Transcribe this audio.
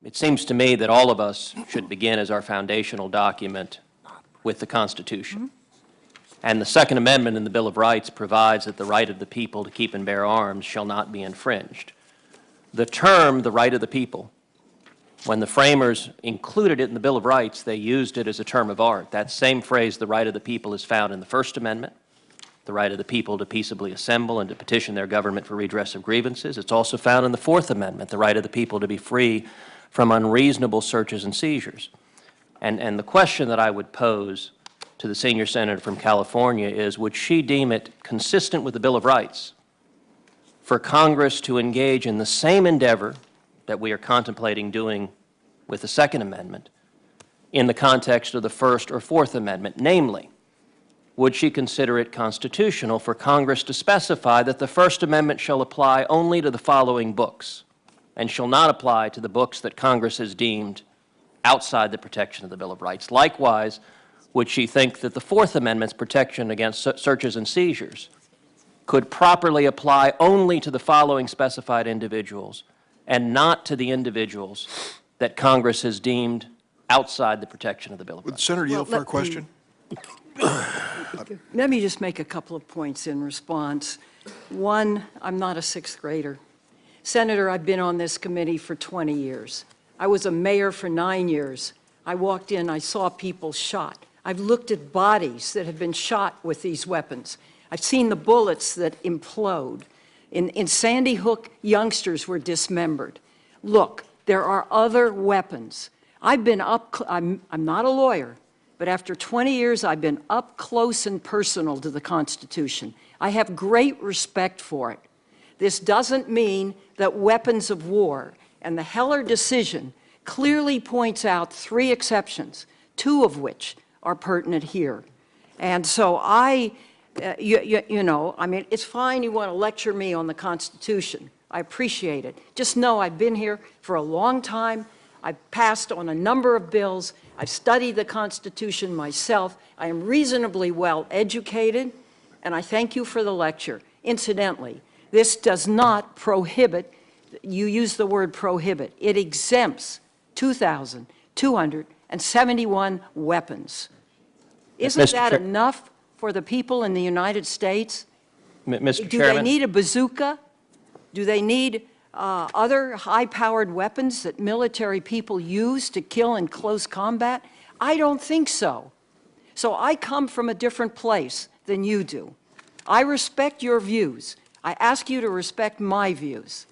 It seems to me that all of us should begin as our foundational document with the Constitution. And the Second Amendment in the Bill of Rights provides that the right of the people to keep and bear arms shall not be infringed. The term, the right of the people, when the framers included it in the Bill of Rights, they used it as a term of art. That same phrase, the right of the people, is found in the First Amendment, the right of the people to peaceably assemble and to petition their government for redress of grievances. It's also found in the Fourth Amendment, the right of the people to be free from unreasonable searches and seizures. And the question that I would pose to the senior senator from California is, would she deem it consistent with the Bill of Rights for Congress to engage in the same endeavor that we are contemplating doing with the Second Amendment in the context of the First or Fourth Amendment? Namely, would she consider it constitutional for Congress to specify that the First Amendment shall apply only to the following books and shall not apply to the books that Congress has deemed outside the protection of the Bill of Rights? Likewise, would she think that the Fourth Amendment's protection against searches and seizures could properly apply only to the following specified individuals and not to the individuals that Congress has deemed outside the protection of the Bill of Rights? Would the Senator yield for a question? Let me just make a couple of points in response. One, I'm not a sixth grader. Senator, I've been on this committee for 20 years. I was a mayor for 9 years. I walked in, I saw people shot. I've looked at bodies that have been shot with these weapons. I've seen the bullets that implode. In Sandy Hook, youngsters were dismembered. Look, there are other weapons. I've been I'm not a lawyer, but after 20 years, I've been up close and personal to the Constitution. I have great respect for it. This doesn't mean that weapons of war, and the Heller decision clearly points out 3 exceptions, 2 of which are pertinent here. And so you know, I mean, it's fine you want to lecture me on the Constitution. I appreciate it. Just know I've been here for a long time. I've passed on a number of bills. I've studied the Constitution myself. I am reasonably well educated, and I thank you for the lecture. Incidentally, this does not prohibit, you use the word prohibit, it exempts 2,271 weapons. Isn't that enough for the people in the United States? Mr. Do Chairman? they need a bazooka? Do they need other high-powered weapons that military people use to kill in close combat? I don't think so. So I come from a different place than you do. I respect your views. I ask you to respect my views.